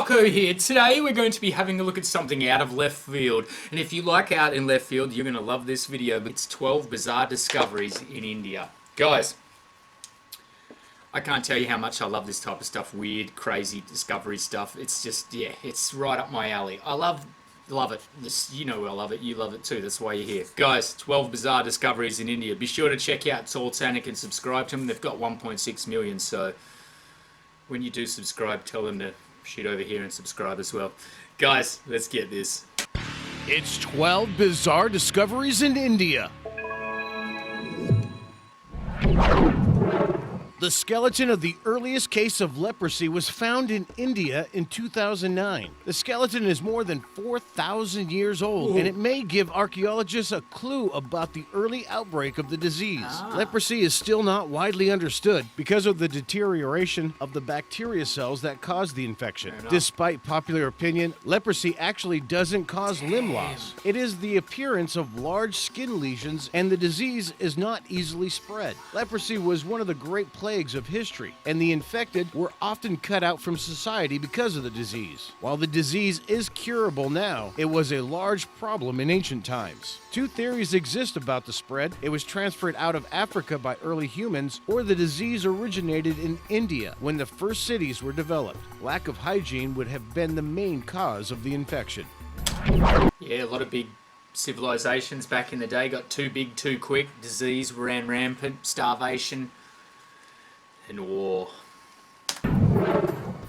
Rocco here. Today we're going to be having a look at something out of left field. And if you like out in left field, you're going to love this video. It's 12 bizarre discoveries in India. Guys, I can't tell you how much I love this type of stuff. Weird, crazy discovery stuff. It's just, yeah, it's right up my alley. I love it. You know I love it. You love it too. That's why you're here. Guys, 12 bizarre discoveries in India. Be sure to check out Titanic and subscribe to them. They've got 1.6 million, so when you do subscribe, tell them to shoot over here and subscribe as well. Guys, let's get this. It's 12 bizarre discoveries in India. The skeleton of the earliest case of leprosy was found in India in 2009. The skeleton is more than 4,000 years old, and it may give archaeologists a clue about the early outbreak of the disease. Leprosy is still not widely understood because of the deterioration of the bacteria cells that cause the infection. Despite popular opinion, leprosy actually doesn't cause limb loss. It is the appearance of large skin lesions, and the disease is not easily spread. Leprosy was one of the great plagues of history, and the infected were often cut out from society because of the disease. While the disease is curable now, it was a large problem in ancient times. Two theories exist about the spread. It was transferred out of Africa by early humans, or the disease originated in India when the first cities were developed. Lack of hygiene would have been the main cause of the infection. Yeah, a lot of big civilizations back in the day got too big too quick. Disease ran rampant, starvation, and war.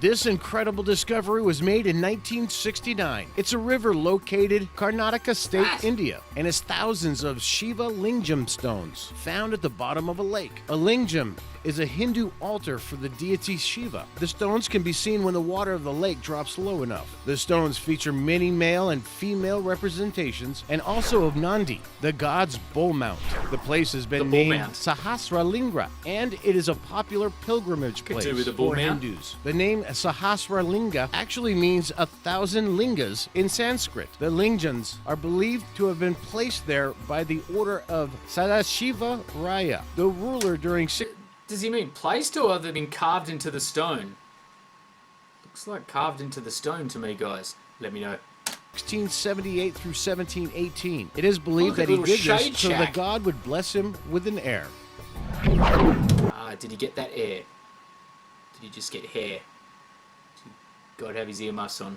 This incredible discovery was made in 1969. It's a river located in Karnataka State, India, and has thousands of Shiva lingam stones found at the bottom of a lake. A lingam is a Hindu altar for the deity Shiva. The stones can be seen when the water of the lake drops low enough. The stones feature many male and female representations, and also of Nandi, the god's bull mount. The place has been named Sahasralinga, and it is a popular pilgrimage place for Hindus. The name Sahasralinga actually means 1,000 lingas in Sanskrit. The lingams are believed to have been placed there by the order of Sadashiva Raya, the ruler during Does he mean placed, or have they been carved into the stone? Looks like carved into the stone to me, guys. Let me know. 1678 through 1718. It is believed that he did this so the god would bless him with an heir. Did he get that heir? Did he just get hair? Did God have his earmuffs on?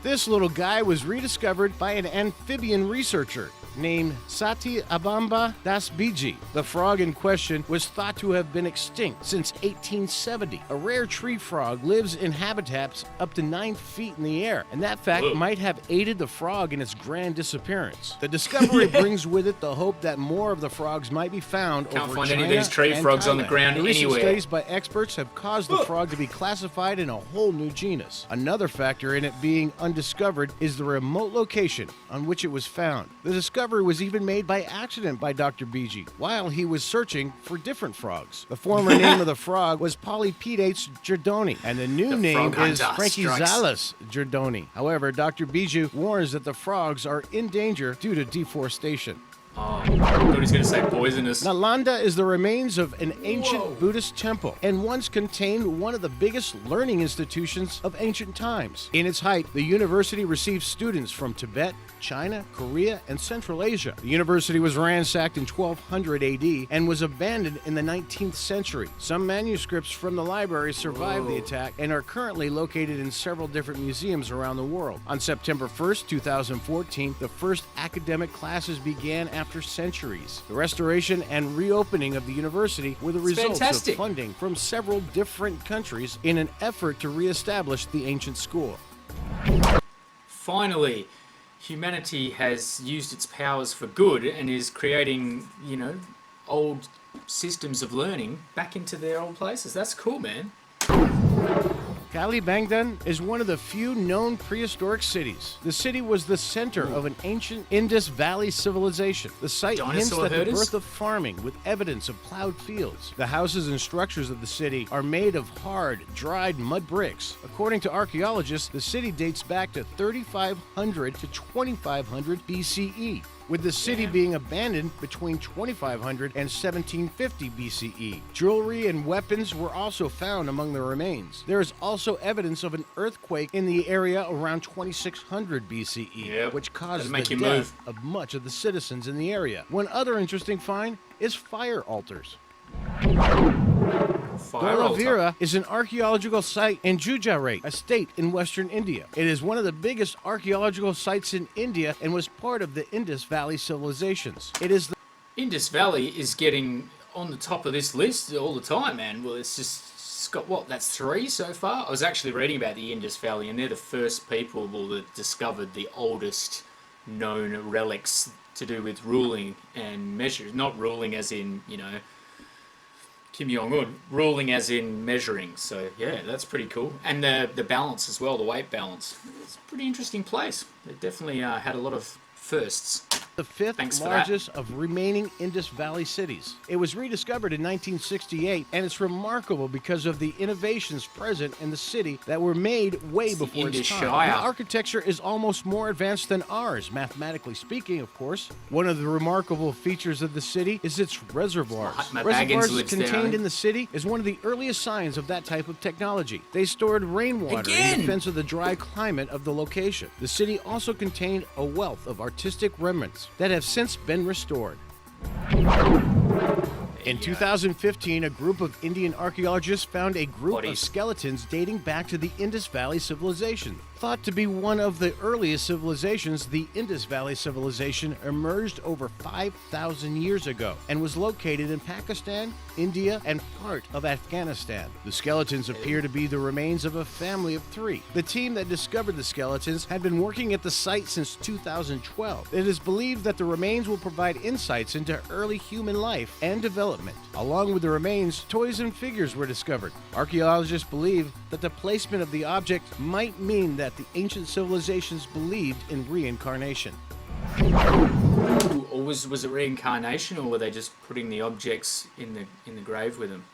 This little guy was rediscovered by an amphibian researcher named Sati Abamba Das Biji. The frog in question was thought to have been extinct since 1870. A rare tree frog lives in habitats up to 9 feet in the air, and that fact might have aided the frog in its grand disappearance. The discovery brings with it the hope that more of the frogs might be found Can't over find China any of these tree frogs Thailand. on the ground The recent anywhere. studies by experts have caused the frog to be classified in a whole new genus. Another factor in it being undiscovered is the remote location on which it was found. The discovery was even made by accident by Dr. Biji while he was searching for different frogs. The former name of the frog was Polypedates giordoni, and the new name is Franchisalis giordoni. However, Dr. Biji warns that the frogs are in danger due to deforestation. Oh, I thought he's going to say poisonous. Nalanda is the remains of an ancient Buddhist temple and once contained one of the biggest learning institutions of ancient times. In its height, the university received students from Tibet, China, Korea, and Central Asia. The university was ransacked in 1200 AD and was abandoned in the 19th century. Some manuscripts from the library survived the attack and are currently located in several different museums around the world. On September 1st, 2014, the first academic classes began after centuries. The restoration and reopening of the university were the results of funding from several different countries in an effort to reestablish the ancient school. Finally, humanity has used its powers for good and is creating, old systems of learning back into their old places. That's cool, man. Kalibangan is one of the few known prehistoric cities. The city was the center of an ancient Indus Valley civilization. The site hints at the birth of farming with evidence of plowed fields. The houses and structures of the city are made of hard, dried mud bricks. According to archaeologists, the city dates back to 3500 to 2500 BCE. with the city Yeah. being abandoned between 2500 and 1750 BCE. Jewelry and weapons were also found among the remains. There is also evidence of an earthquake in the area around 2600 BCE, Yep. which caused That'd make the you death move. of much of the citizens in the area. One other interesting find is fire altars. Fire altar. Dholavira is an archaeological site in Gujarat, a state in western India. It is one of the biggest archaeological sites in India and was part of the Indus Valley civilizations. It is the Indus Valley is getting on the top of this list all the time, man. Well, it's got what? That's 3 so far. I was actually reading about the Indus Valley, and they're the first people that discovered the oldest known relics to do with ruling and measures. Not ruling as in, Kim Jong-un, ruling as in measuring. So yeah, that's pretty cool. And the balance as well, the weight balance. It's a pretty interesting place. They definitely had a lot of firsts. the fifth Thanks for that. largest of remaining Indus Valley cities. It was rediscovered in 1968, and it's remarkable because of the innovations present in the city that were made way It's the before its Indus time. Shire. The architecture is almost more advanced than ours, mathematically speaking, of course. One of the remarkable features of the city is its reservoirs. My Reservoirs Baggins lives there, I contained think. in the city is one of the earliest signs of that type of technology. They stored rainwater in Again! defense of the dry climate of the location. The city also contained a wealth of artistic remnants that have since been restored. In 2015, a group of Indian archaeologists found a group of Bodies. skeletons dating back to the Indus Valley civilization. Thought to be one of the earliest civilizations, the Indus Valley civilization emerged over 5,000 years ago and was located in Pakistan, India, and part of Afghanistan. The skeletons appear to be the remains of a family of 3. The team that discovered the skeletons had been working at the site since 2012. It is believed that the remains will provide insights into early human life and development. Along with the remains, toys and figures were discovered. Archaeologists believe that the placement of the object might mean that the ancient civilizations believed in reincarnation. Or was it reincarnation, or were they just putting the objects in the grave with them?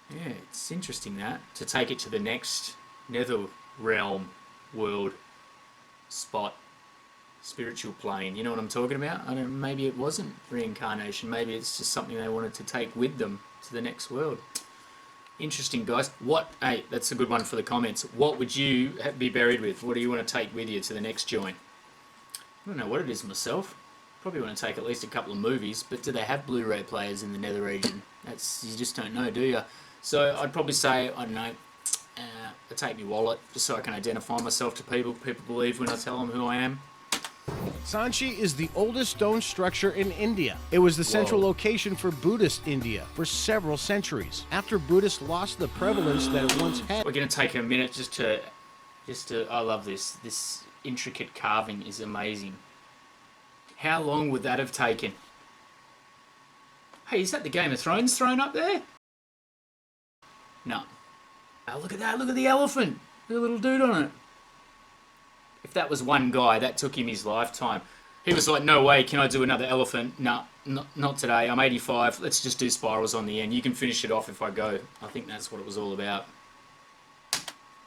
Yeah, it's interesting that to take it to the next nether realm, world, spot, spiritual plane. You know what I'm talking about? I don't. Maybe it wasn't reincarnation. Maybe it's just something they wanted to take with them to the next world. Interesting, guys. Hey, that's a good one for the comments. What would you be buried with? What do you want to take with you to the next joint? I don't know what it is myself. Probably want to take at least a couple of movies, but do they have Blu-ray players in the nether region? You just don't know, do you? So I'd probably say, I don't know, I take my wallet just so I can identify myself to people. People believe when I tell them who I am. Sanchi is the oldest stone structure in India. It was the central Whoa. location for Buddhist India for several centuries. After Buddhists lost the prevalence that it once had, We're going to take a minute just to. I love this. This intricate carving is amazing. How long would that have taken? Hey, is that the Game of Thrones throne up there? No. Oh, look at that. Look at the elephant. The little dude on it. If that was one guy, that took him his lifetime. He was like, no way, can I do another elephant? No, not today. I'm 85. Let's just do spirals on the end. You can finish it off if I go. I think that's what it was all about.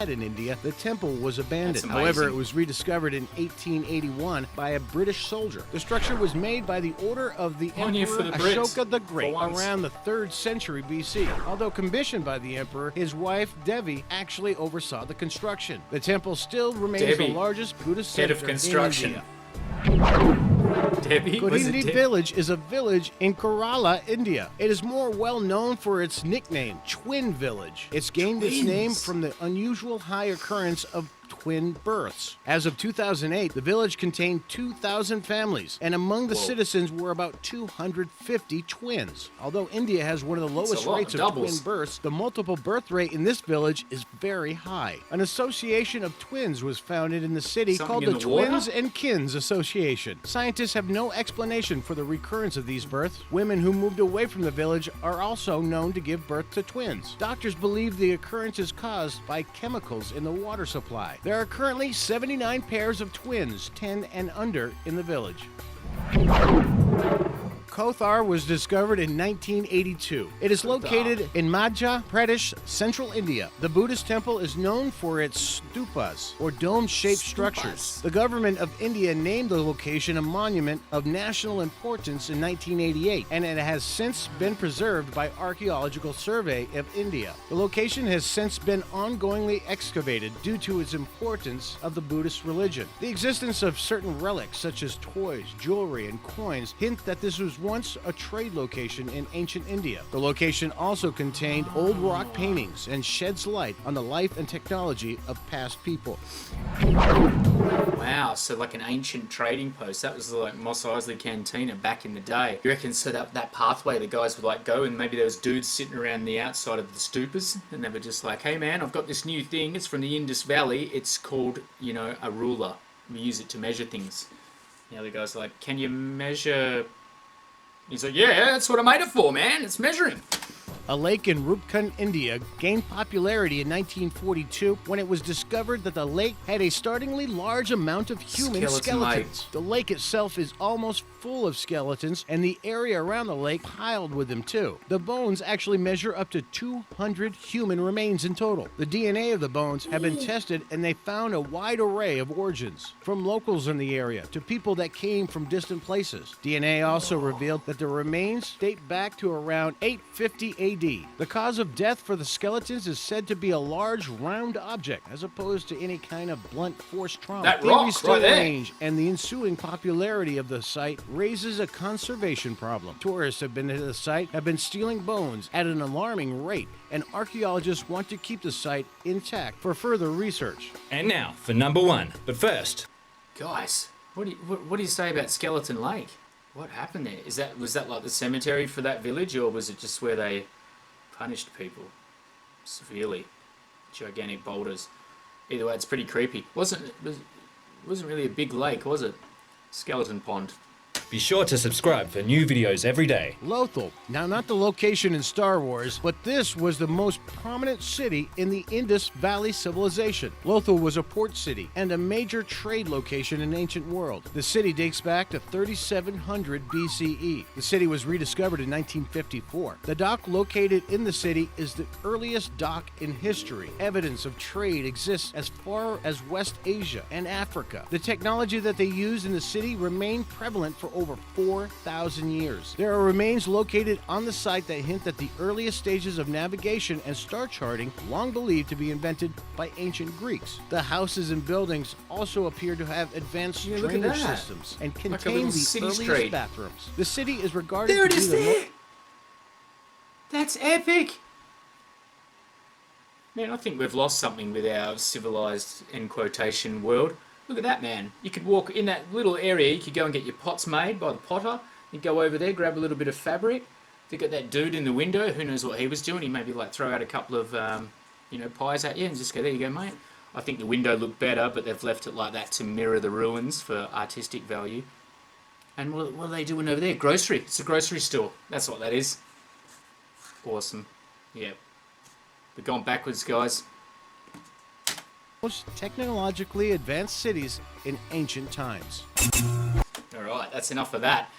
in India, the temple was abandoned. That's However, amazing. it was rediscovered in 1881 by a British soldier. The structure was made by the order of the On here Emperor for the Brits, Ashoka the Great for once. around the 3rd century BC. Although commissioned by the emperor, his wife Devi actually oversaw the construction. The temple still remains Debbie, the largest Buddhist head center of construction. in India. Debbie? Was it Kodindi Debbie? Village is a village in Kerala, India. It is more well known for its nickname, Twin Village. It's gained its name Twins. from the unusual high occurrence of twin births. As of 2008, the village contained 2,000 families, and among the Whoa. citizens were about 250 twins. Although India has one of the lowest a lot rates of of doubles. twin births, the multiple birth rate in this village is very high. An association of twins was founded in the city Something called in the the water? Twins and Kins Association. Scientists have no explanation for the recurrence of these births. Women who moved away from the village are also known to give birth to twins. Doctors believe the occurrence is caused by chemicals in the water supply. There are currently 79 pairs of twins, 10 and under, in the village. Kothar was discovered in 1982. It is located in Madhya Pradesh, central India. The Buddhist temple is known for its stupas, or dome-shaped structures. The government of India named the location a monument of national importance in 1988, and it has since been preserved by Archaeological Survey of India. The location has since been ongoingly excavated due to its importance of the Buddhist religion. The existence of certain relics such as toys, jewelry, and coins hint that this was once a trade location in ancient India. The location also contained old rock paintings and sheds light on the life and technology of past people. Wow, so like an ancient trading post. That was like Mos Eisley Cantina back in the day. You reckon so that pathway the guys would like go, and maybe there was dudes sitting around the outside of the stupas, and they were just like, hey man, I've got this new thing, it's from the Indus Valley, it's called, you know, a ruler. We use it to measure things. The other guy's like, can you measure? He's like, yeah, that's what I made it for, man, it's measuring. A lake in Rupkund, India, gained popularity in 1942 when it was discovered that the lake had a startlingly large amount of human skeletons. The lake itself is almost full of skeletons, and the area around the lake piled with them too. The bones actually measure up to 200 human remains in total. The DNA of the bones have been tested, and they found a wide array of origins, from locals in the area to people that came from distant places. DNA also revealed that the remains date back to around 850 AD. The cause of death for the skeletons is said to be a large round object, as opposed to any kind of blunt force trauma. That rock still right there. range, and the ensuing popularity of the site raises a conservation problem. Tourists have been to the site, have been stealing bones at an alarming rate, and archaeologists want to keep the site intact for further research. And now for number one. But first, Guys, what do you say about Skeleton Lake? What happened there? Was that like the cemetery for that village, or was it just where they punished people severely? Gigantic boulders. Either way, it's pretty creepy. Wasn't really a big lake, was it? Skeleton Pond. be sure to subscribe for new videos every day. Lothal. Now, not the location in Star Wars, but this was the most prominent city in the Indus Valley civilization. Lothal was a port city and a major trade location in the ancient world. The city dates back to 3700 BCE. The city was rediscovered in 1954. The dock located in the city is the earliest dock in history. Evidence of trade exists as far as West Asia and Africa. The technology that they used in the city remained prevalent for over 4,000 years. There are remains located on the site that hint at the earliest stages of navigation and star charting, long believed to be invented by ancient Greeks. The houses and buildings also appear to have advanced Yeah, look at drainage that. systems and Like a contain little the city earliest street. bathrooms. The city is regarded There to it be is the there! That's epic! Man, I think we've lost something with our civilized, end quotation, world. Look at that, man. You could walk in that little area, you could go and get your pots made by the potter. You go over there, grab a little bit of fabric. They got that dude in the window, who knows what he was doing. He maybe like throw out a couple of, pies at you and just go, there you go, mate. I think the window looked better, but they've left it like that to mirror the ruins for artistic value. And what are they doing over there? Grocery. It's a grocery store. That's what that is. Awesome. Yep. We're going backwards, guys. most technologically advanced cities in ancient times. Alright, that's enough of that.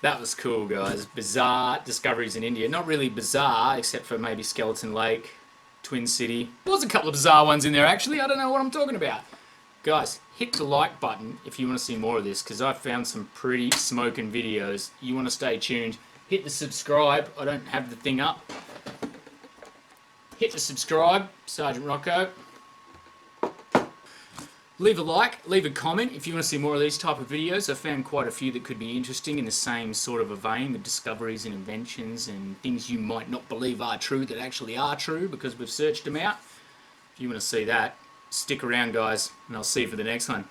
That was cool, guys. Bizarre discoveries in India. Not really bizarre, except for maybe Skeleton Lake, Twin City. There was a couple of bizarre ones in there, actually. I don't know what I'm talking about. Guys, hit the like button if you want to see more of this, because I found some pretty smoking videos. You want to stay tuned. Hit the subscribe. I don't have the thing up. Hit the subscribe, Sergeant Rocco. Leave a like, leave a comment if you want to see more of these type of videos. I found quite a few that could be interesting in the same sort of a vein, with discoveries and inventions and things you might not believe are true that actually are true because we've searched them out. If you want to see that, stick around, guys, and I'll see you for the next one.